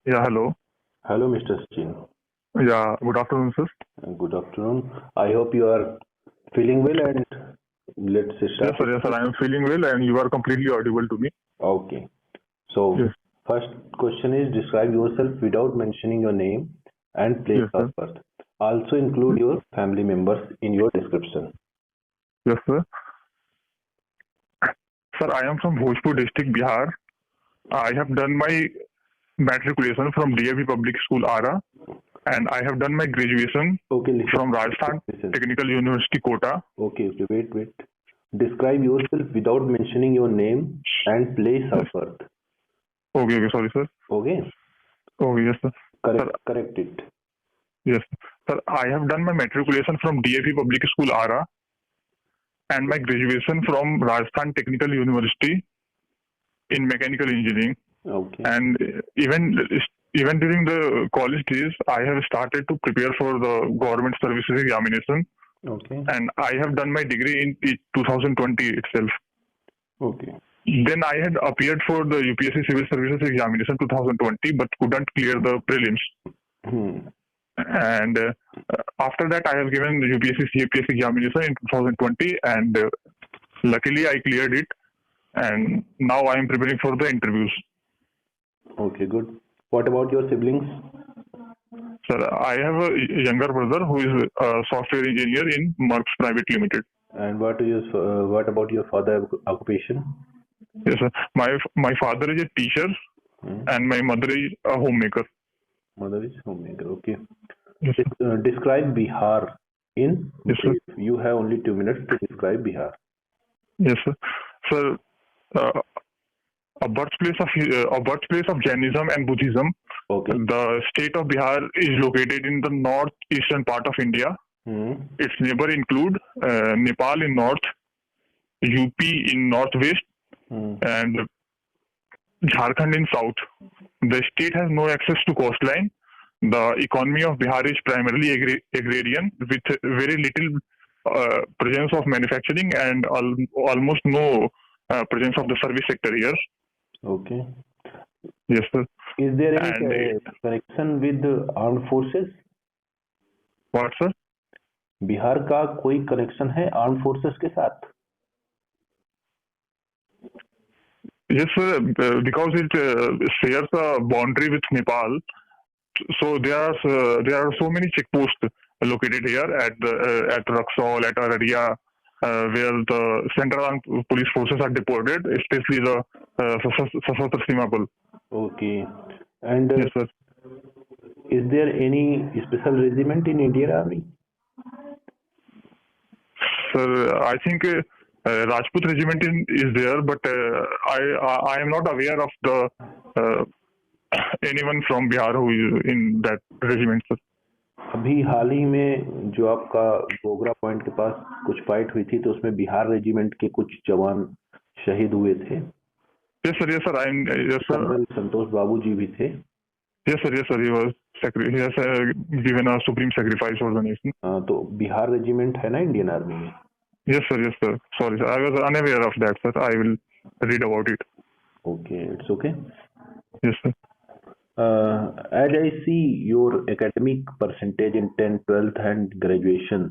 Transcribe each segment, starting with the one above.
Yeah, hello. Hello, Mr. Sachin. Yeah, good afternoon, sir. Good afternoon. I hope you are feeling well and let's Yes, start sir. it. Yes, sir. I am feeling well, and you are completely audible to me. Okay. So, Yes, first question is describe yourself without mentioning your name and place yes, of sir. birth. Also include your family members in your description. Yes, sir. Sir, I am from Bhojpur district, Bihar. I have done my matriculation from DAV Public School, Ara, and I have done my graduation Okay, listen. from Rajasthan Listen. Technical University, Kota. Okay, wait. Describe yourself without mentioning your name and place Yes. of birth. Okay, sorry, sir. Okay, Okay, yes, sir. Sir, correct it. yes, sir. I have done my matriculation from DAV Public School, Ara, and my graduation from Rajasthan Technical University in mechanical engineering. Okay, And even during the college days, I have started to prepare for the government services examination, okay, and I have done my degree in 2020 itself. okay. Then I had appeared for the UPSC Civil Services examination 2020, but couldn't clear the prelims. Hmm. And after that, I have given the UPSC CAPF examination in 2020, and luckily I cleared it. And now I am preparing for the interviews. Okay, good. What about your siblings? Sir, I have a younger brother who is a software engineer in Merck's Private Limited. And what about your father occupation? Yes, sir. My father is a teacher Hmm. and my mother is a homemaker. Mother is homemaker. Okay. Yes, sir. Describe Bihar in Yes, sir. brief. You have only 2 minutes to describe Bihar. Yes, sir. Sir, uh, a birthplace of Jainism and Buddhism. Okay. The state of Bihar is located in the northeastern part of India. Hmm. Its neighbor include Nepal in north, UP in northwest, Hmm. and Jharkhand in south. The state has no access to coastline. The economy of Bihar is primarily agrarian, with very little presence of manufacturing and almost no presence of the service sector here. Okay. Yes, sir. Is there any And connection with the armed forces? what, sir? Bihar का कोई connection है arm forces के साथ? Yes, sir. Because it shares a boundary with Nepal, so there are so many checkposts located here at Raxaul, at Araria, where the central armed police forces are deployed, especially the Sashastra Seema Bal. Okay. And Yes, sir. is there any special regiment in Indian Army? Sir, I think Rajput regiment is there, but I am not aware of the anyone from Bihar who is in that regiment, sir. अभी हाल ही में जो आपका Bogra point के पास कुछ fight हुई थी तो उसमें बिहार रेजिमेंट के कुछ जवान शहीद हुए थे. Yes, sir. Yes, sir. Yes, sir. Colonel Santosh Babu ji भी थे. Yes, sir. Yes, sir. He has given a supreme sacrifice for the nation. तो बिहार रेजिमेंट है ना इंडियन आर्मी में? Yes, sir. Yes, sir. Sorry, sir. I was unaware of that, sir. I will read about it. Okay, it's okay. Yes, sir. As I see your academic percentage in 10th, 12th and graduation,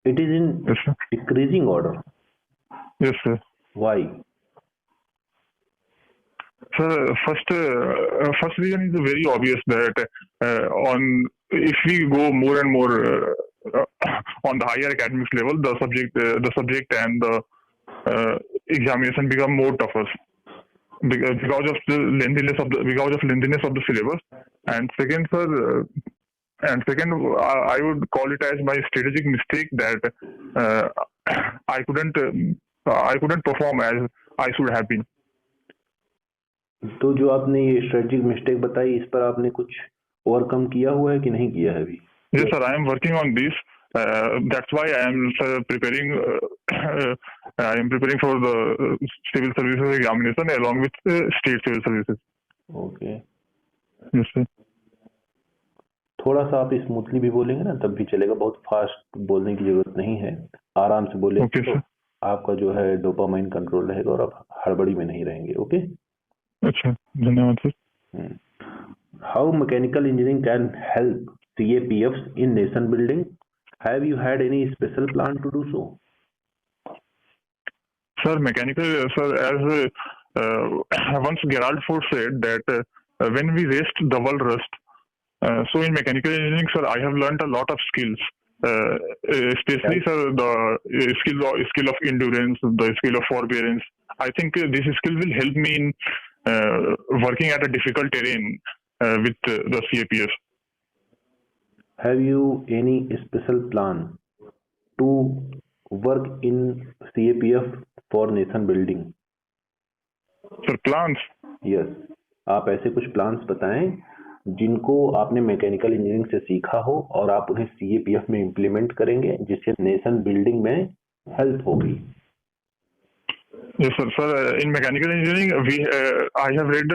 it is in Yes, sir. decreasing order. Yes, sir. Why? Sir, first reason is very obvious that if we go more and more on the higher academics level, the subject and the examination become more tougher because of the lengthiness of the syllabus. And second, sir, I would call it as my strategic mistake that uh, I couldn't perform as I should have been. तो जो आपने ये strategic mistake बताई इस पर आपने कुछ overcome किया हुआ है कि नहीं किया है अभी? Yes, sir. I am working on this. That's why I am preparing. I am preparing for the civil services examination along with state civil services. Okay. Yes, sir. थोड़ा सा आप स्मूथली भी बोलेंगे ना तब भी चलेगा. बहुत फास्ट बोलने की जरूरत नहीं है. आराम से बोलेंगे Okay, तो sir. आपका जो है डोपामाइन कंट्रोल रहेगा और आप हड़बड़ी में नहीं रहेंगे. ओके. अच्छा, धन्यवाद sir. How mechanical engineering can help CAPFs in nation building? Have you had any special plan to do so? Sir, sir, as once Gerald Ford said that when we rest, the world rest. So in mechanical engineering, sir, I have learned a lot of skills, especially, Right. sir, the skill of endurance, the skill of forbearance. I think this skill will help me in working at a difficult terrain with the CAPF. Have you any special plan to work in CAPF for nation building? Sir, plans. Yes. आप ऐसे कुछ plans बताएं जिनको आपने mechanical engineering से सीखा हो और आप उन्हें CAPF में इम्प्लीमेंट करेंगे जिससे नेशन बिल्डिंग में हेल्प होगी. Yes, sir. Sir, in mechanical engineering, I have read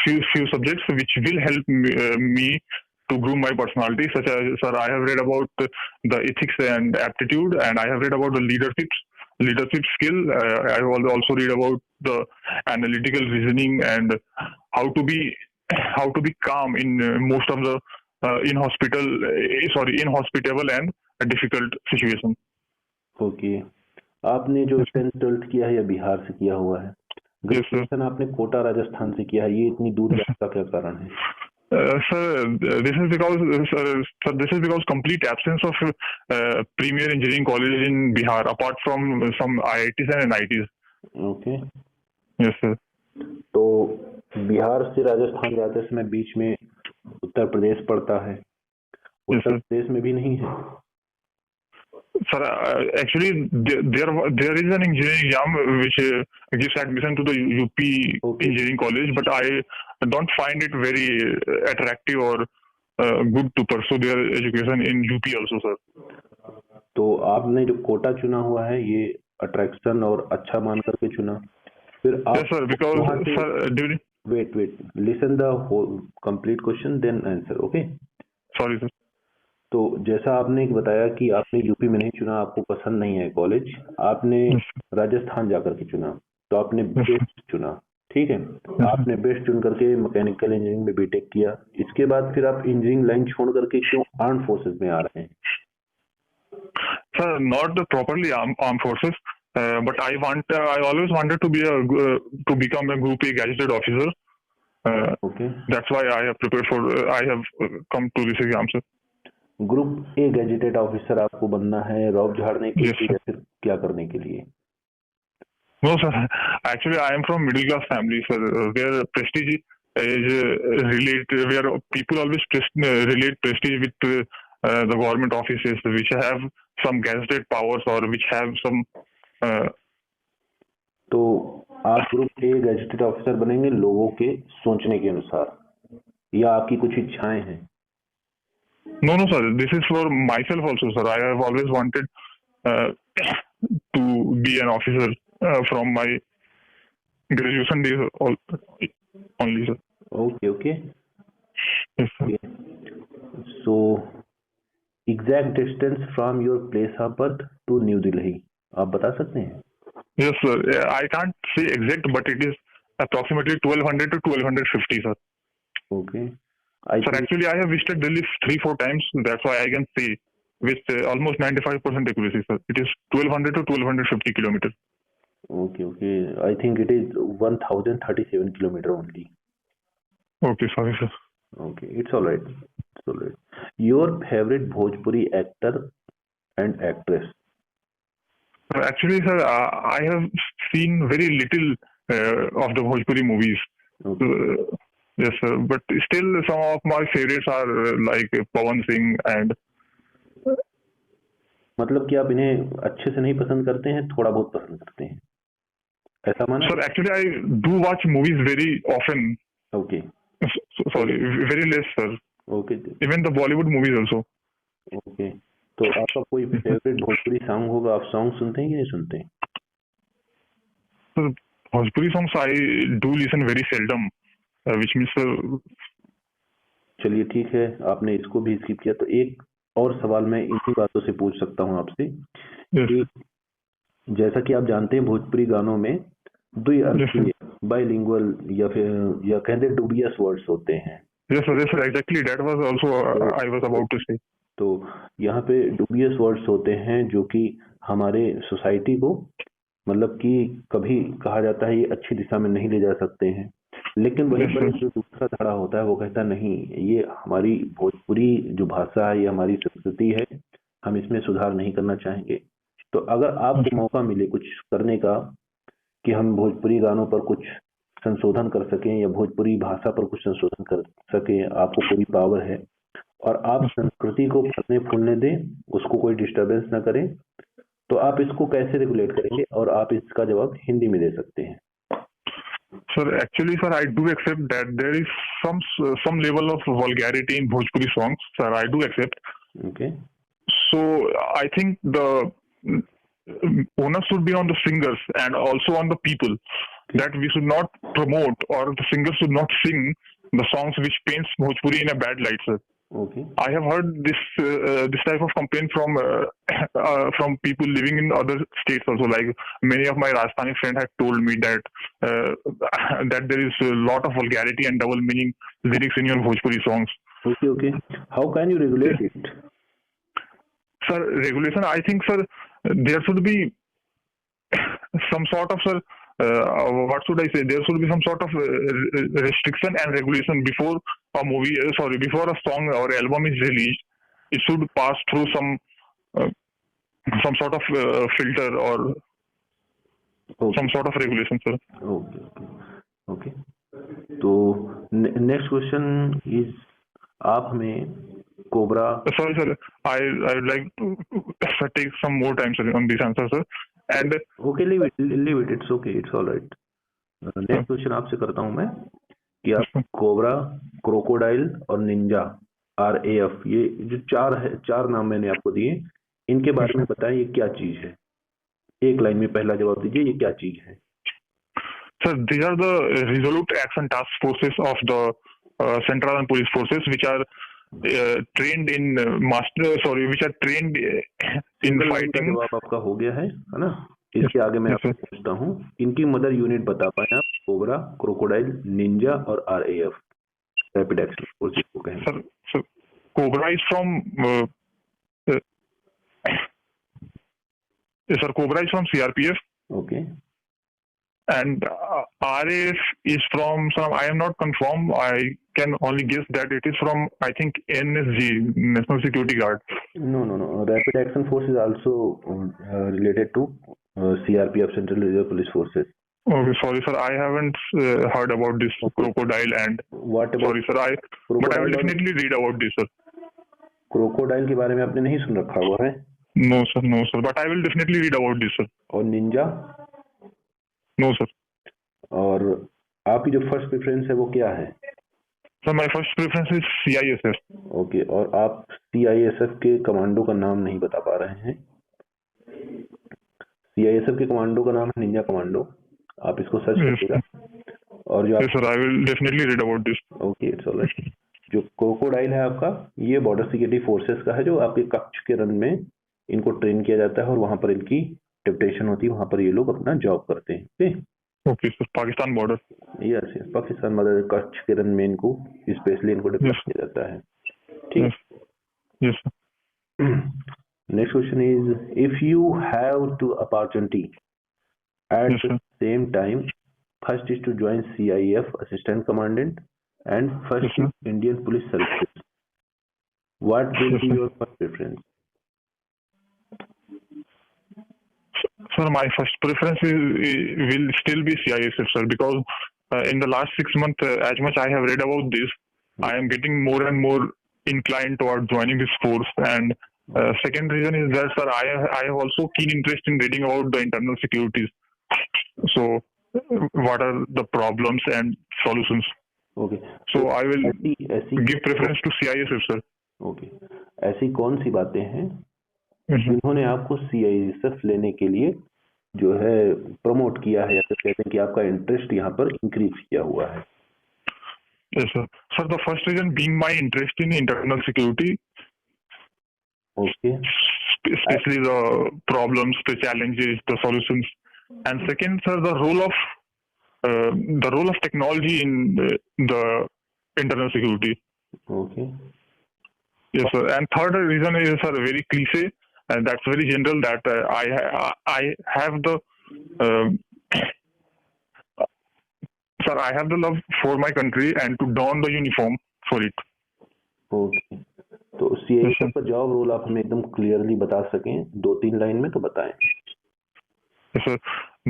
few subjects which will help me to groom my personality. Such as, sir, I have read about the ethics and aptitude, and I have read about the leadership skill. I have also read about the analytical reasoning and how to be how to be calm in most of the inhospitable and difficult situation. Okay. आपने जो 10th-12th किया है या बिहार से किया हुआ है, graduation आपने कोटा राजस्थान से किया है, ये इतनी दूर जाने का क्या कारण है? Sir, this is because complete absence of premier engineering college in Bihar, apart from some IITs and NITs. Okay. Yes, sir. तो बिहार से राजस्थान जाते समय बीच में उत्तर प्रदेश पड़ता है. उत्तर प्रदेश में भी नहीं है. Sir, actually, there is an engineering exam which gives admission to the UP engineering college, but I don't find it very attractive or good to pursue their education in UP also, sir. तो आपने जो कोटा चुना हुआ है ये attraction और अच्छा मान करके चुना. फिर आप Yes, sir, because sir, during wait, listen the whole complete question then answer. Okay. Sorry, sir. तो जैसा आपने बताया कि आपने यूपी में नहीं चुना, आपको पसंद नहीं है कॉलेज, आपने राजस्थान जाकर के चुना, तो आपने बेस्ट चुना. ठीक है. आपने बेस्ट चुन करके मैकेनिकल इंजीनियरिंग में बीटेक किया. इसके बाद फिर आप इंजीनियरिंग लाइन छोड़ करके क्यों आर्म्ड फोर्सेस में आ रहे हैं? Sir, not properly armed forces, but I always wanted to become a Group A gazetted officer. Okay. That's why I have come to this exam, sir. Group A gazetted officer आपको बनना है Rob झाड़ने के लिए या फिर क्या करने के लिए? No, sir. Actually, I am from middle class family, sir. Where prestige is where people always relate prestige with the government offices which have some gazetted powers or which have some. तो आप group A gazetted officer बनेंगे लोगों के सोचने के अनुसार या आपकी कुछ इच्छाएं हैं? No, sir. This is for myself also, sir. I have always wanted to be an officer from my graduation days only, sir. Okay. Yes, sir. Okay. So, exact distance from your place of birth to New Delhi, आप बता सकते हैं? Yes, sir. I can't say exact, but it is approximately 1200 to 1250, sir. Okay. Sir, actually, I have visited Delhi 3-4 times. That's why I can say with almost 95% accuracy, sir. It is 1200 to 1250 kilometers. Okay. I think it is 1037 kilometer only. Okay, sorry, sir. Okay, it's all right. Your favorite Bhojpuri actor and actress? Actually, sir, I have seen very little of the Bhojpuri movies. Okay. Yes, sir. But still, some of my favorites are like Pawan Singh and. मतलब कि आप इन्हें अच्छे से नहीं पसंद करते हैं, थोड़ा बहुत पसंद करते हैं, ऐसा माना? Sir, actually, I do watch movies very often. Okay. Sorry, very less, sir. Okay. Even the Bollywood movies also. Okay. तो आपका कोई फेवरेट भोजपुरी सॉन्ग होगा, आप सॉन्ग सुनते हैं कि नहीं सुनते हैं? Sir, Bhojpuri songs I do listen very seldom, which means. चलिए ठीक है, आपने इसको भी स्किप किया, तो एक और सवाल मैं इन्हीं बातों से पूछ सकता हूं आपसे कि जैसा कि आप जानते हैं भोजपुरी गानों में दुई अर्थ बाइलिंगुअल या फिर या कहते डूबियस वर्ड्स होते हैं। Yes, sir, exactly. That was also I was about to say. तो यहाँ पे डूबियस वर्ड्स होते हैं जो कि हमारे सोसाइटी को मतलब कि कभी कहा जाता है ये अच्छी दिशा में नहीं ले जा सकते हैं, लेकिन वहीं पर जो दूसरा धड़ा होता है वो कहता नहीं, ये हमारी भोजपुरी जो भाषा है, ये हमारी संस्कृति है, हम इसमें सुधार नहीं करना चाहेंगे। तो अगर आपको मौका मिले कुछ करने का कि हम भोजपुरी गानों पर कुछ संशोधन कर सकें या भोजपुरी भाषा पर कुछ संशोधन कर सकें, आपको पूरी पावर है और आप संस्कृति को फलने फूलने दें, उसको कोई डिस्टरबेंस ना करें, तो आप इसको कैसे रेगुलेट करेंगे? और आप इसका जवाब हिंदी में दे सकते हैं। Sir, actually, sir, I do accept that there is some level of vulgarity in Bhojpuri songs. Sir, I do accept. Okay. So I think the onus should be on the singers and also on the people that we should not promote or the singers should not sing the songs which paints Bhojpuri in a bad light, sir. Okay. I have heard this type of complaint from people living in other states also. Like many of my Rajasthani friends have told me that that there is a lot of vulgarity and double meaning lyrics in your Bhojpuri songs. Okay, okay. How can you regulate it? Sir, regulation, I think, sir, there should be some sort of, sir, what should I say? There should be some sort of restriction and regulation before a movie, before a song or album is released. It should pass through some sort of filter or some sort of regulation, sir. Okay. तो next question is, आप हमें cobra. Sorry, sir. I would like to take some more time, sir, on this answer, sir. And okay, leave it. It's okay. It's all right. Next question आपसे करता हूं मैं कि आप cobra, crocodile और Ninja RAF, ये जो चार नाम मैंने आपको दिए, इनके बारे में बताएं ये क्या चीज है। एक लाइन में पहला जवाब दीजिए, ये क्या चीज है। Sir, these are the resolute action task forces of the central and police forces which are trained in which are trained in fighting. जवाब आपका हो गया है ना। इसके आगे मैं आपसे पूछता हूँ, इनकी मदर यूनिट बता पाए आप। कोबरा, क्रोकोडाइल, निंजा और RAF, रैपिड एक्शन फोर्सेस को कहें। Sir cobra is from CRPF. Okay. And RAF is from some, I am not confirmed, I can only guess that it is from, I think, NSG, National Security Guard. No. Rapid Action Force is also related to CRPF, Central Reserve Police Forces. Okay, sorry, sir, I haven't heard about this crocodile and... What about... Sorry, sir, but I will definitely read about this, sir. Crocodile के बारे में आपने नहीं सुन रखा हुआ है? No, sir, but I will definitely read about this, sir. और Ninja? No, sir. और आपकी जो फर्स्ट प्रेफरेंस है वो क्या है? Sir, my first preference is CISF. Okay, और आप CISF के कमांडो का नाम नहीं बता पा रहे हैं। CISF के कमांडो का नाम है निंजा कमांडो, आप इसको सर्च करिएगा। और जो Yes, sir, I will definitely read about this. Okay, it's alright. जो क्रोकोडाइल है आपका, ये बॉर्डर सिक्योरिटी फोर्सेस का है, जो आपके कच्छ के रन में इनको ट्रेन किया जाता है और वहां पर इनकी डेप्यूटेशन होती है, वहां पर ये लोग अपना जॉब करते हैं। Okay sir, Pakistan border. Yes, Pakistan border Kutch के रन में इनको स्पेशली इनको डेप्यूट किया जाता है। ठीक। Yes sir. Next question is, if you have two opportunity at the same time, first is to join CIF assistant commandant and first Indian police services, what will be your first preference? Sir, my first preference will still be CISF, sir, because in the last 6 months, as much I have read about this, I am getting more and more inclined toward joining this force. And second reason is that, sir, I have also keen interest in reading about the internal securities. So, what are the problems and solutions? Okay. So I will give preference to CISF, sir. Okay. ऐसी कौन सी बातें हैं जिन्होंने आपको CISF लेने के लिए जो है प्रमोट किया है, या फिर कहते हैं कि आपका इंटरेस्ट यहाँ पर इंक्रीज किया हुआ है? Yes, sir. Sir, the first reason being my interest in internal security. Okay. Especially the problems, the challenges, the solutions. And second, sir, the role of the role of technology in the internal security. Okay. Yes, sir. And third reason is, sir, very cliche, and that's very general. That I have the sir, I have the love for my country and to don the uniform for it. Okay, तो CISF का job role आप हमें एकदम clearly बता सकें 2-3 line में तो बताएं. Yes, sir.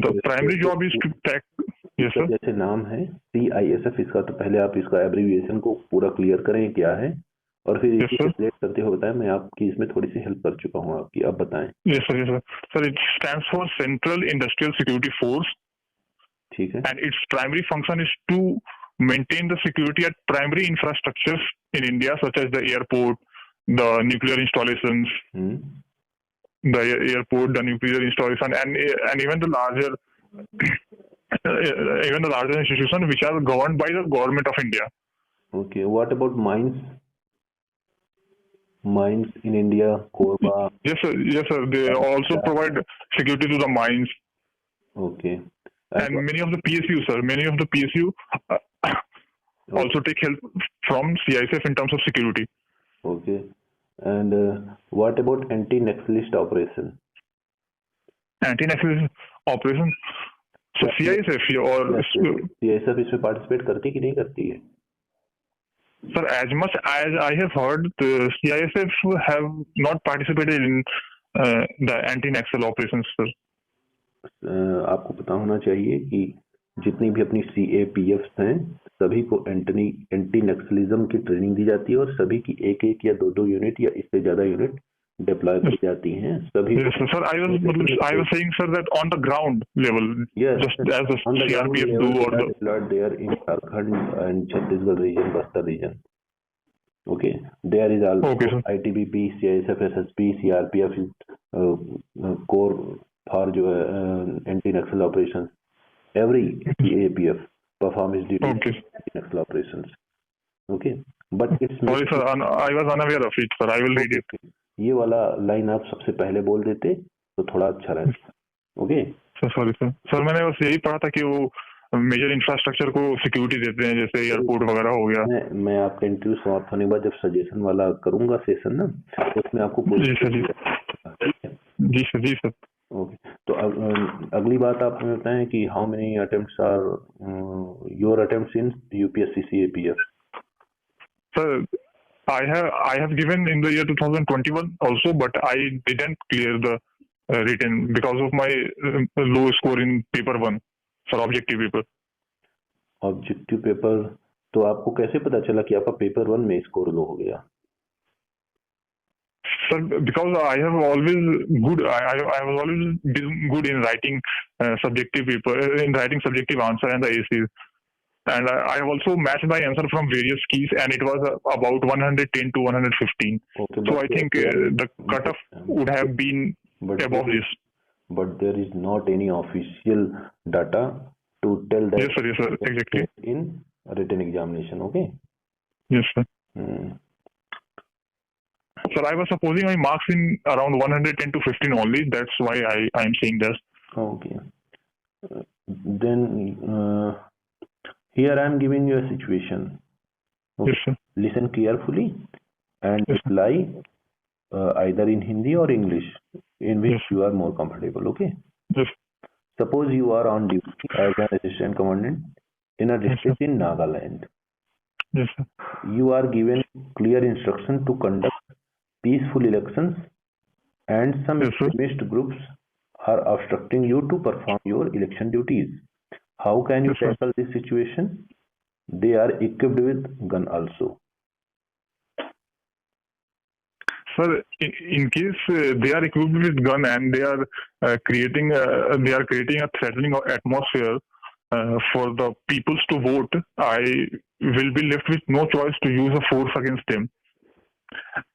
The primary job is to track. Yes, sir. जैसे नाम है सीआईएसएफ, इसका तो पहले आप इसका एब्रीविएशन को पूरा क्लियर करें क्या है, और फिर Yes, इसी sir. रिलेट करते हुए बताएं. मैं आपकी इसमें थोड़ी सी हेल्प कर चुका हूँ आपकी, आप बताएं. Yes, sir. Yes, sir. Sir, it stands for Central Industrial Security Force, ठीक है. and its primary function is to maintain the security at primary infrastructures in India, such as the airport, the nuclear installations, the airport, the nuclear installation, and even the larger institutions which are governed by the government of India. Okay, what about mines? Mines in India, Korba. Yes, sir. Yes, sir. They also provide security to the mines. Okay. And many of the PSU, sir, many of the PSU also take help from CISF in terms of security. Okay. And what about anti-nationalist operation? Anti-nationalist operation. So CISF or CISF इसमें participate करती कि नहीं करती है? Sir, as much as I have heard, the CISF have not participated in the anti-naxal operations, sir. आपको पता होना चाहिए कि जितनी भी अपनी CAPF हैं सभी को एंटी नक्सलिज्म की ट्रेनिंग दी जाती है, और सभी की एक या दो यूनिट या इससे ज्यादा यूनिट डिप्लॉय की जाती हैं सभी. Yes, sir. I was saying, sir, that on the ground level, yes, just as the on the CRPF level, do, or the deployed there in Jharkhand and Chhattisgarh region, Bastar region. Okay, there is also ITBP, CISF, SSP, CRPF core for जो anti-naxal operations. Every CAPF perform its duties in anti-naxal operations. Okay, but it's sorry, sir, I was unaware of it, sir. I will read it. ये वाला line आप सबसे पहले बोल देते तो थोड़ा अच्छा रहता. Okay sir, sorry sir. Sir, मैंने बस यही पढ़ा था कि वो मेजर इंफ्रास्ट्रक्चर को सिक्योरिटी देते हैं, जैसे एयरपोर्ट वगैरह हो गया. मैं आपका इंटरव्यू समाप्त होने के बाद जब सजेशन वाला करूंगा सेशन ना, तो उसमें आपको जी सर. जी सर. जी सर. ओके, तो अगली बात आप हमें बताएं कि how many attempts are your attempts in UPSC CAPF? सर, I have given in the year 2021 also, but I didn't clear the written because of my low score in paper 1 for objective paper. Objective paper, तो आपको कैसे पता चला कि आपका paper 1 में score low हो गया? Sir, because I have always I was always been good in writing subjective paper, in writing subjective answer and the ACs. And I have also matched my answer from various keys, and it was about 110 to 115. Okay, so I think the cutoff would have been above this. But there is not any official data to tell that. Yes, sir. Yes, sir. Exactly. In written examination, okay? Yes, sir. Sir, I was supposing my marks in around 110 to 15 only. That's why I am saying this. Okay. Then here I am giving you a situation. Okay. Yes, sir. Listen carefully and reply either in Hindi or English, in which you are more comfortable. Okay. Yes. Suppose you are on duty as an assistant commandant in a district in Nagaland. Yes, sir. You are given clear instruction to conduct peaceful elections, and some extremist groups are obstructing you to perform your election duties. How can you tackle this situation? They are equipped with gun also. Sir, in case they are equipped with gun and they are creating a threatening atmosphere for the peoples to vote, I will be left with no choice to use a force against them.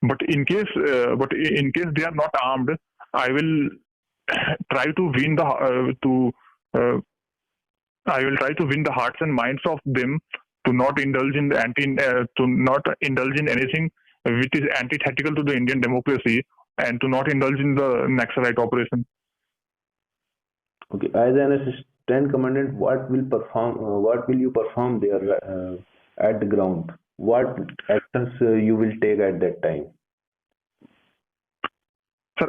But in case they are not armed, I will try to win the hearts and minds of them to not indulge in anything which is antithetical to the Indian democracy, and to not indulge in the Naxalite operation. Okay, as an stand commandant, what will you perform there at the ground? What actions you will take at that time? Sir,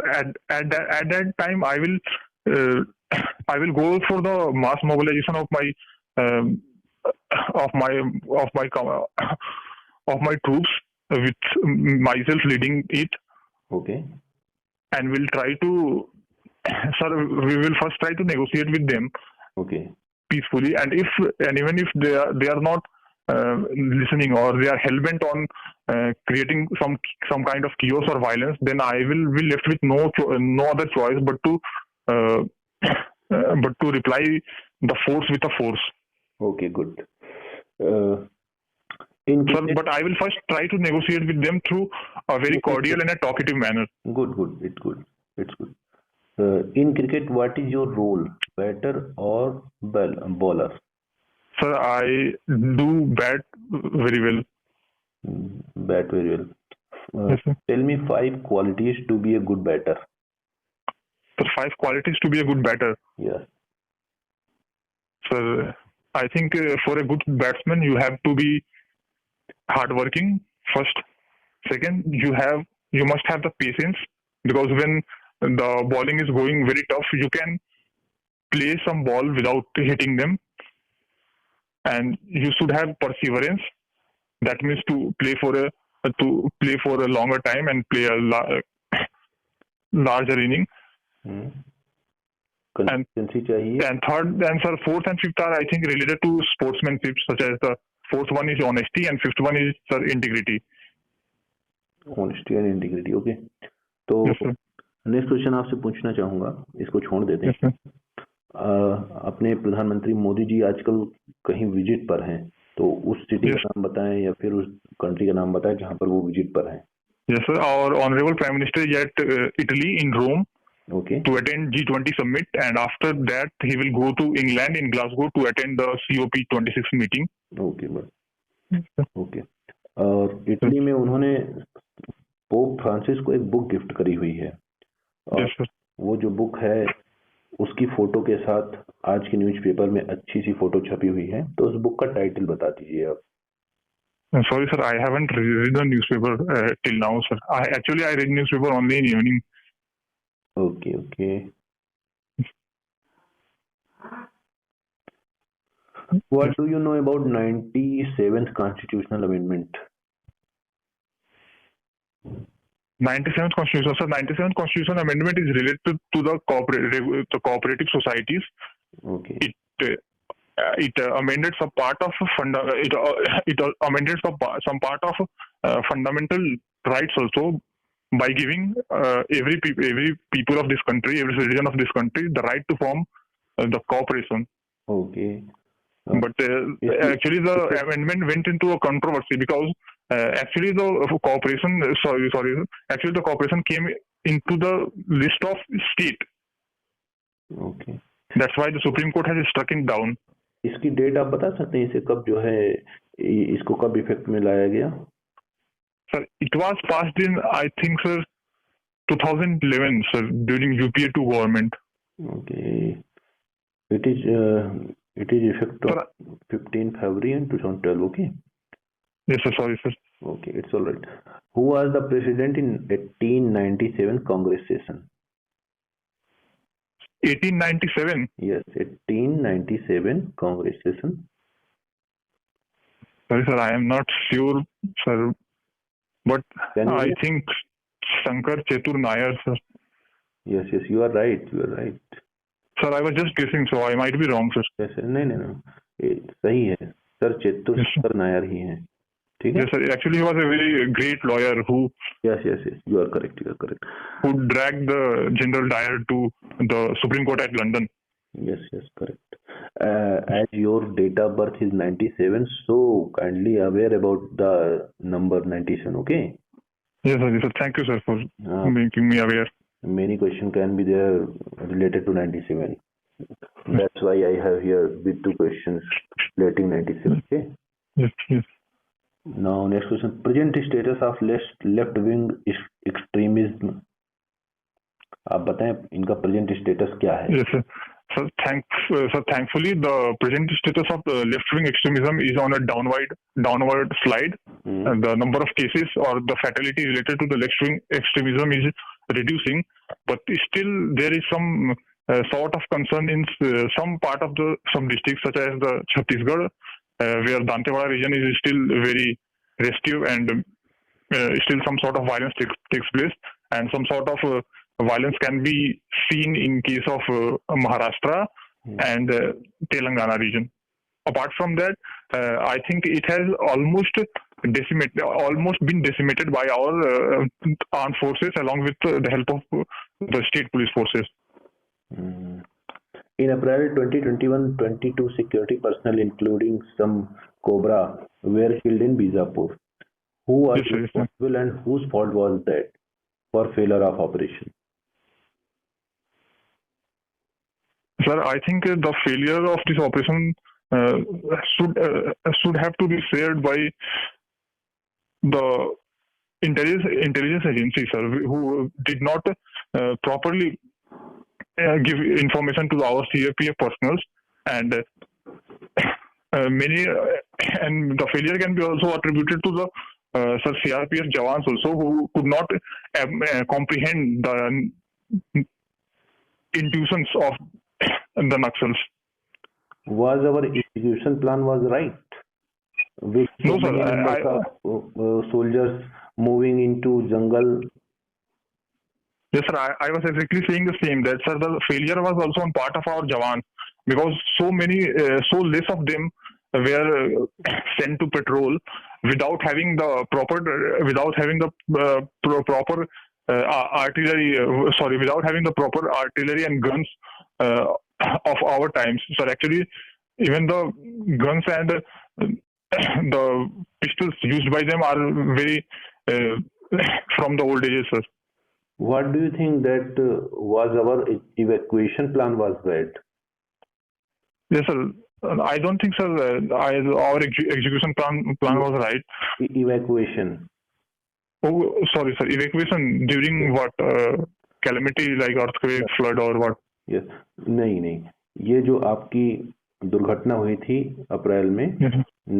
at that time, uh, I will go for the mass mobilization of my um, of my of my com- of my troops, with myself leading it, Okay. and will try to, sir, we will first try to negotiate with them Okay. peacefully, and even if they are not listening, or they are hell bent on creating some kind of chaos or violence, then I will be left with no other choice but to uh, reply the force with a force. Okay, good. In Sir, cricket, but I will first try to negotiate with them through a very cordial and a talkative manner. good. It's good. In cricket, what is your role, batter or bowler? Sir, I do bat very well. Bat very well. Yes, sir. Tell me 5 qualities to be a good batter. Sir, 5 qualities to be a good batter. Yes. Sir, I think for a good batsman, you have to be hardworking first. Second, you must have the patience, because when the bowling is going very tough, you can play some ball without hitting them, and you should have perseverance. That means to play for a longer time and play a larger inning. Hmm. And Consistency चाहिए. and third, and sir, fourth and fifth are, I think, related to sportsmanship, such as the fourth one is honesty and fifth one is, sir, integrity. Honesty and integrity. Okay. तो Yes, sir. Next question आपसे पूछना चाहूंगा, इसको छोड़ देते हैं. Yes, sir. अपने प्रधानमंत्री मोदी जी आजकल कहीं विजिट पर हैं, तो उस सिटी Yes. का नाम बताएं या फिर उस कंट्री का नाम बताएं जहां पर वो विजिट पर हैं. Yes, sir. Our honorable Prime Minister is at Italy in Rome Okay. to attend G20 summit, and after that he will go to England in Glasgow to attend the COP26 meeting. Okay बस. Okay. और Italy में उन्होंने pope Francis को एक book gift करी हुई है, और Yes, sir. वो जो बुक है उसकी फोटो के साथ आज के न्यूज़पेपर में अच्छी सी फोटो छपी हुई है, तो उस बुक का टाइटल बता दीजिए आप. Sorry, sir, I haven't read the newspaper till now, sir. I read newspaper only in evening. Okay. Okay. What do you know about 97th constitutional amendment? 97th Constitution, sir. 97th Constitution amendment is related to the cooperative societies. Okay. It amended some part of it amended some part of fundamental rights also, by giving every people of this country, every citizen of this country, the right to form the corporation. Okay. But actually, the amendment went into a controversy, because actually the corporation, actually the corporation came into the list of state. Okay. That's why the Supreme Court has struck it down. इसकी date आप बता सकते हैं, इसे कब जो है इसको कब इफेक्ट में लाया गया? Sir, it was passed in, I think, sir, 2011, sir, during UPA 2 government. Okay. It is effect of 15 February and 2012. Okay. Yes, sir. Sorry, sir. Okay, it's all right. Who was the president in 1897 Congress session? 1897. Yes, 1897 Congress session. Sorry, sir, I am not sure, sir, but I think Shankar Chetur Nair, sir. Yes, you are right. Sir, I was just guessing, so I might be wrong, sir. Yes, नहीं, सही है sir. चेतुर Shankar Nair ही हैं. ठीक है. Yes, sir. Actually, he was a very great lawyer who. Yes. You are correct. Who dragged the General Dyer to the Supreme Court at London. Yes, correct. As your date of birth is 97, so kindly aware about the number 97. Okay. Yes, sir. Thank you, sir, for making me aware. Many questions can be there related to 97. That's why I have here with 2 questions relating 97. Okay. Yes. Now next question. Present status of left wing extremism. आप बताएं इनका present status क्या है? Yes, sir. Thankfully, the present status of left-wing extremism is on a downward slide. The number of cases or the fatality related to the left-wing extremism is reducing, but still there is some sort of concern in some part of some districts, such as the Chhattisgarh, where Dantewada region is still very restive, and still some sort of violence takes place, and some sort of violence can be seen in case of Maharashtra and Telangana region. Apart from that, I think it has almost been decimated by our armed forces, along with the help of the state police forces. In April 2021, 22 security personnel, including some Cobra, were killed in Bijapur. Who was responsible and whose fault was that for failure of operation? Sir, I think the failure of this operation should have to be shared by the intelligence agency, sir, who did not properly give information to our CAPF personnel, and and the failure can be also attributed to the CRPF jawans also, who could not comprehend the intuitions of the Naxals. Was our execution plan was right? With no, sir. Soldiers moving into jungle. Yes, sir. I was exactly saying the same. That, sir, the failure was also on part of our Jawan, because so less of them were sent to patrol without having the proper artillery. Without having the proper artillery and guns of our times. So actually, even the guns and the pistols used by them are very from the old ages, sir. What do you think that was our evacuation plan was bad? Yes, sir. I don't think, sir, our execution plan was right. Evacuation. Oh, sorry, sir. Evacuation during what? Calamity like earthquake, flood or what? Yes. नहीं. ये जो आपकी दुर्घटना हुई थी अप्रैल में,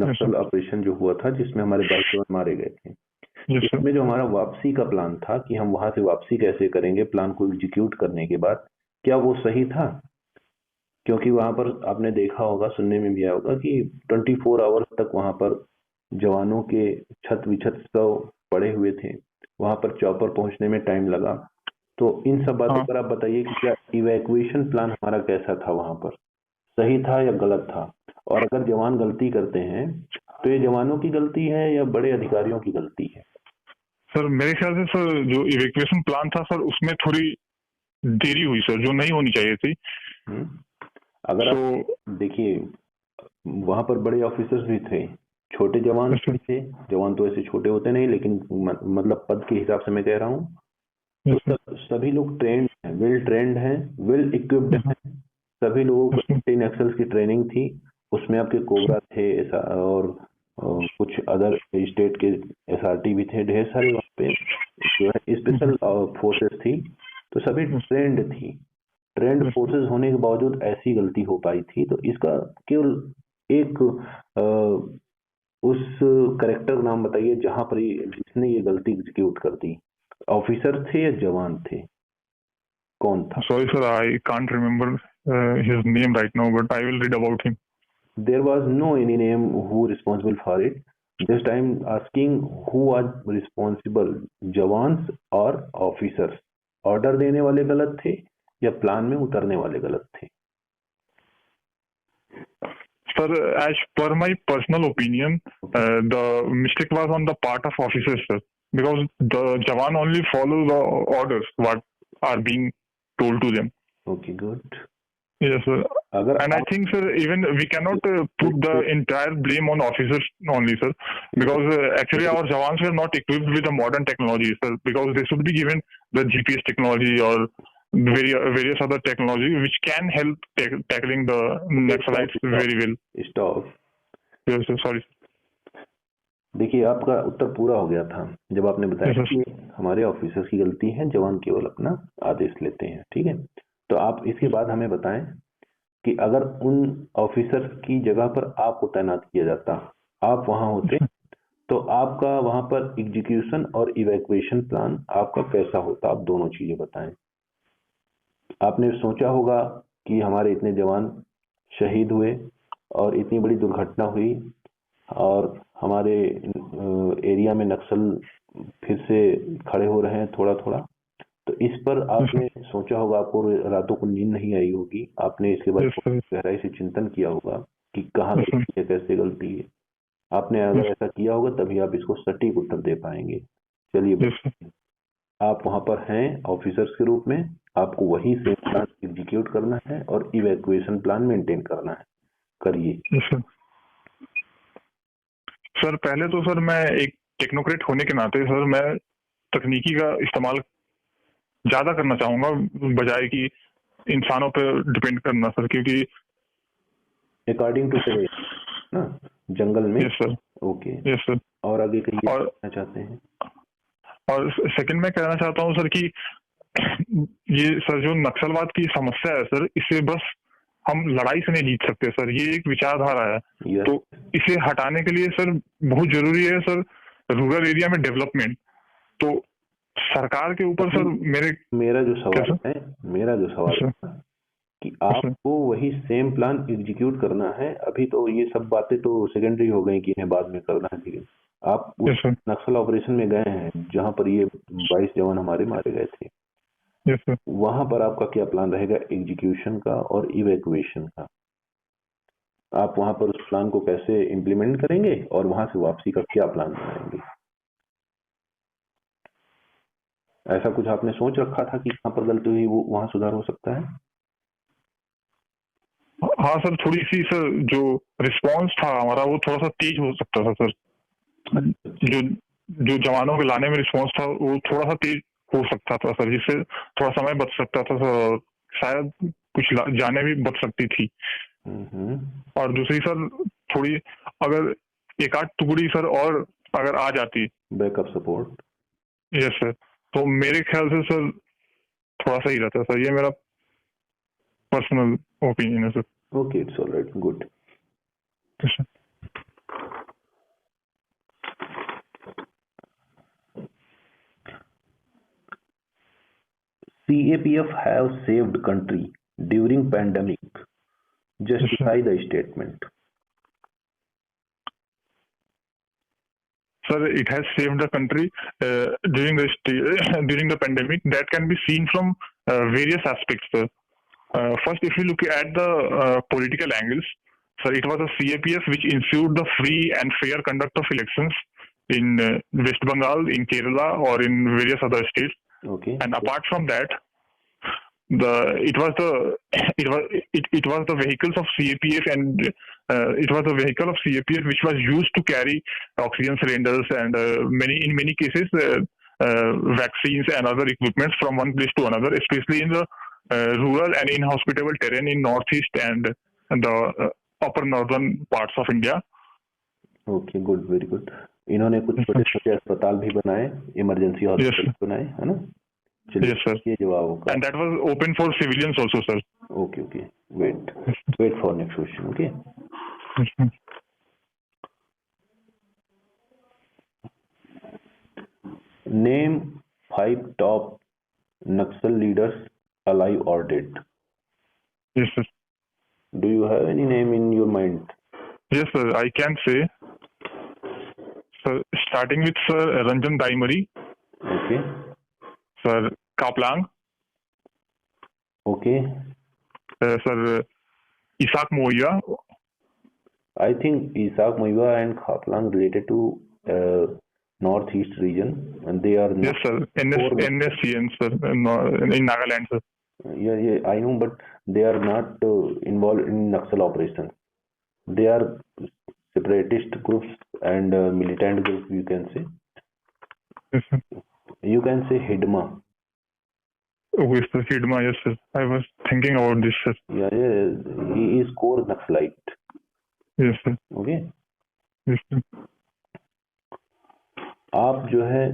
नक्सल operation जो हुआ था, जिसमें हमारे 22 जवान मारे गए थे, इसमें जो हमारा वापसी का प्लान था कि हम वहां से वापसी कैसे करेंगे, प्लान को एग्जीक्यूट करने के बाद, क्या वो सही था? क्योंकि वहां पर आपने देखा होगा, सुनने में भी आया होगा कि 24 आवर्स तक वहां पर जवानों के छत विछत सब पड़े हुए थे, वहां पर चॉपर पहुंचने में टाइम लगा। तो इन सब बातों पर आप बताइए कि क्या इवैक्यूएशन प्लान हमारा कैसा था, वहां पर सही था या गलत था? और अगर जवान गलती करते हैं तो ये जवानों की गलती है या बड़े अधिकारियों की गलती है? सर मेरे ख्याल से सर जो इवैक्यूएशन प्लान था सर, उसमें थोड़ी देरी हुई सर, जो नहीं होनी चाहिए थी। अगर आप देखिए वहां पर बड़े ऑफिसर्स भी थे, छोटे जवान भी थे, जवान तो ऐसे छोटे होते नहीं, लेकिन मतलब पद के हिसाब से मैं कह रहा हूँ, तो सभी लोग ट्रेंड हैं, वेल ट्रेंड हैं, वेल इक्विप्ड हैं, सभी लोगों को एंटी नक्सल्स की ट्रेनिंग थी। उसमें आपके कोबरा थे और कुछ अदर स्टेट के SRT भी थे, ढेर सारे वहाँ पे जो है स्पेशल फोर्सेस थी, तो सभी ट्रेंड थी। ट्रेंड फोर्सेस होने के बावजूद ऐसी गलती हो पाई थी, तो इसका केवल एक उस करेक्टर का नाम बताइए जहां पर जिसने ये गलती एग्जीक्यूट कर दी। ऑफिसर थे या जवान थे, कौन था? Sorry sir, I can't remember his name right now, but I will read about him. There was no any name who responsible for it. Just I am asking who was responsible, jawans और officers? Order देने वाले गलत थे या plan में उतरने वाले गलत थे? Sir, as per my personal opinion, the mistake was on the part of officers, sir, because the Jawan only follow the orders what are being told to them. Okay, good. Yes, sir. And I think, sir, even we cannot put the entire blame on officers only, sir, because actually our Jawans were not equipped with the modern technology, sir, because they should be given the GPS technology or various other technology which can help tackling the Naxalites very well. Stop. Yes, sir, sorry. देखिए आपका उत्तर पूरा हो गया था जब आपने बताया कि हमारे ऑफिसर्स की गलती है, जवान केवल अपना आदेश लेते हैं। ठीक है, तो आप इसके बाद हमें बताएं कि अगर उन ऑफिसर की जगह पर आपको तैनात किया जाता, आप वहां होते, तो आपका वहां पर एग्जीक्यूशन और इवैक्यूएशन प्लान आपका कैसा होता? आप दोनों चीजें बताएं। आपने सोचा होगा कि हमारे इतने जवान शहीद हुए और इतनी बड़ी दुर्घटना हुई और हमारे एरिया में नक्सल फिर से खड़े हो रहे हैं थोड़ा थोड़ा, तो इस पर आपने सोचा होगा, आपको रातों को नींद नहीं आई होगी, आपने इसके बारे Yes, में sir. गहराई से चिंतन किया होगा कि कहाँ Yes, sir. गलती है, कैसे गलती है। आपने Yes, अगर ऐसा किया होगा तभी आप इसको सटीक उत्तर दे पाएंगे। चलिए yes, sir. आप वहां पर हैं ऑफिसर्स के रूप में, आपको वही सेम प्लान एग्जीक्यूट करना है और इवैक्यूएशन प्लान मेंटेन करना है। करिए। Yes, sir. सर पहले तो सर मैं एक टेक्नोक्रेट होने के नाते सर मैं तकनीकी का इस्तेमाल ज्यादा करना चाहूंगा बजाय कि इंसानों पे डिपेंड करना सर, क्योंकि अकॉर्डिंग टू ना जंगल में। Yes sir. Okay, yes sir. और आगे कहिए और कहना चाहते हैं। और सेकंड मैं कहना चाहता हूँ सर कि ये सर जो नक्सलवाद की समस्या है सर, इसे बस हम लड़ाई से नहीं जीत सकते सर, ये एक विचारधारा है. यस, तो इसे हटाने के लिए सर बहुत जरूरी है सर रूरल एरिया में डेवलपमेंट. तो सरकार के ऊपर सर मेरा जो क्या सवाल सर? है, मेरा जो सवाल सर, है कि सर, आपको वही सेम प्लान एग्जीक्यूट करना है। अभी तो ये सब बातें तो सेकेंडरी हो गई कि इन्हें बाद में करना है, लेकिन आप उस यस सर. नक्सल ऑपरेशन में गए हैं जहां पर ये 22 जवान हमारे मारे गए थे, यस सर. वहां पर आपका क्या प्लान रहेगा एग्जीक्यूशन का और इवैक्यूएशन का? आप वहां पर उस प्लान को कैसे इम्प्लीमेंट करेंगे और वहां से वापसी का क्या प्लान बनाएंगे? ऐसा कुछ आपने सोच रखा था कि कहाँ पर गलती हुई वो वहां सुधार हो सकता है? हाँ सर, थोड़ी सी सर जो रिस्पांस था हमारा वो थोड़ा सा तेज हो सकता था सर. जो जो जवानों के लाने में रिस्पांस था वो थोड़ा सा तेज हो सकता था सर, जिससे थोड़ा समय बच सकता था सर, और शायद कुछ जाने भी बच सकती थी. और दूसरी सर थोड़ी अगर एक आध टुकड़ी सर और अगर आ जाती बैकअप सपोर्ट। यस सर, तो मेरे ख्याल से सर थोड़ा सही रहता सर. ये मेरा पर्सनल ओपिनियन है sir. Okay, it's alright, good. Yes, sir. CAPF have saved country during pandemic. Yes, sir. Justify the statement. Sir, it has saved the country during the pandemic. That can be seen from various aspects, sir. First, if you look at the political angles, sir, it was a CAPF which ensured the free and fair conduct of elections in West Bengal, in Kerala, or in various other states. Okay. And apart from that, it was the vehicles of CAPF, and it was a vehicle of CAPF which was used to carry oxygen cylinders and in many cases vaccines and other equipments from one place to another, especially in the rural and inhospitable terrain in northeast and the upper northern parts of India. Okay, good, very good. इन्होंने कुछ छोटे छोटे अस्पताल भी बनाए, emergency hospital बनाए, है ना? Yes, sir. ये जवाब होगा। And that was open for civilians also, sir. Okay okay, wait for next question. Okay, name 5 top Naxal leaders alive or dead. Yes, sir. Do you have any name in your mind? Yes, sir. I can say, sir, starting with Sir Ranjan Daimari. Okay. Sir Kaplang. Okay. Sir Isaac Moya. I think Isaac Moiva and Khaplang related to northeast region, and they are Yes, sir. NSCN, sir, in Nagaland, sir. Yeah, I know, but they are not involved in Naxal operations. They are separatist groups and militant groups, you can say. Yes, sir. You can say Hidma. Oh, yes, sir. Hidma, yes, sir. I was thinking about this, sir. Yeah, he is core Naxalite. Yes, sir. Okay. Yes, sir. आप जो है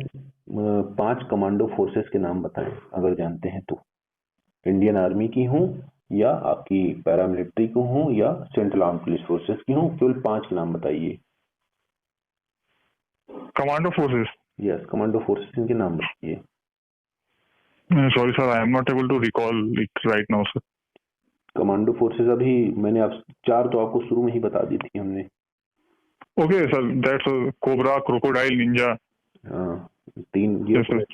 5 commando forces के नाम बताएं, अगर जानते हैं तो। इंडियन आर्मी की हूँ, या आपकी पैरामिलिट्री को हो या सेंट्रल आर्म पुलिस फोर्सेस की हो? केवल 5 के नाम बताइए। Commando forces. Yes, commando forces, इनके नाम बताइए। Sorry sir, I am not able to recall it right now sir. Commando forces अभी मैंने आप 4 तो आपको शुरू में ही बता दी थी हमने। Okay sir, that's cobra, crocodile, Ninja. हाँ, 3 ये यस सर।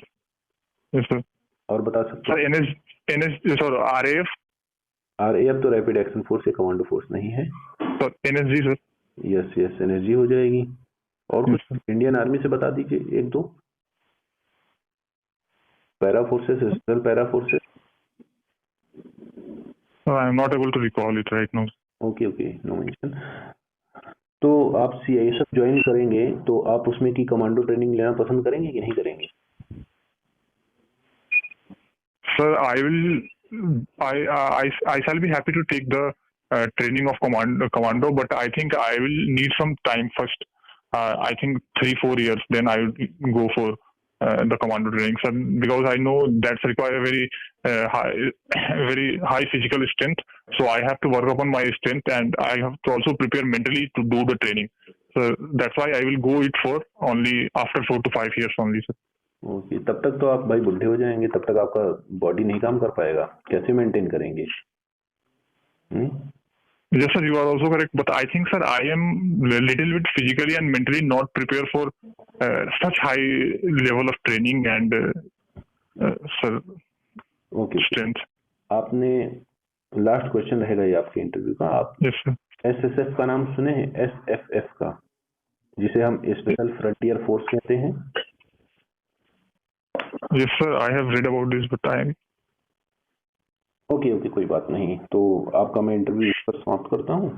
Yes sir. और बता सकते sir NS sir, RAF. RAF तो रैपिड एक्शन फोर्स या कमांडो फोर्स नहीं है। Sir NSG sir. Yes yes, energy हो जाएगी। और यस कुछ सर। इंडियन आर्मी से बता दीजिए 1-2 para forces, special para forces. I am not able to recall it right now. Okay okay, no mention. तो आप सीआईएसएफ ज्वाइन करेंगे तो आप उसमें की कमांडो ट्रेनिंग लेना पसंद करेंगे कि नहीं करेंगे? Sir, I shall be happy to take the training of commando, but I think I will need some time first. I think 3-4 years. Then I will go for the commando training, sir, because I know that's require a very very high physical strength. So I have to work upon my strength, and I have to also prepare mentally to do the training. So that's why I will go it for only after 4 to 5 years only, sir. Okay, तब तक तो आप भाई बुढ़े हो जाएंगे, तब तक आपका बॉडी नहीं काम कर पाएगा, कैसे मेंटेन करेंगे? Yes, sir, you are also correct. But I think, sir, I am a little bit physically and mentally not prepared for such high level of training and sir, okay, strength. आपने last question रहेगा ये आपके interview का। आप Yes, sir. SSF का नाम सुने हैं? एसएफएफ का, जिसे हम स्पेशल फ्रंटियर फोर्स कहते हैं। Yes, sir, I have read about this, but I okay okay, कोई बात नहीं। तो आपका मैं इंटरव्यू इस पर समाप्त करता हूँ।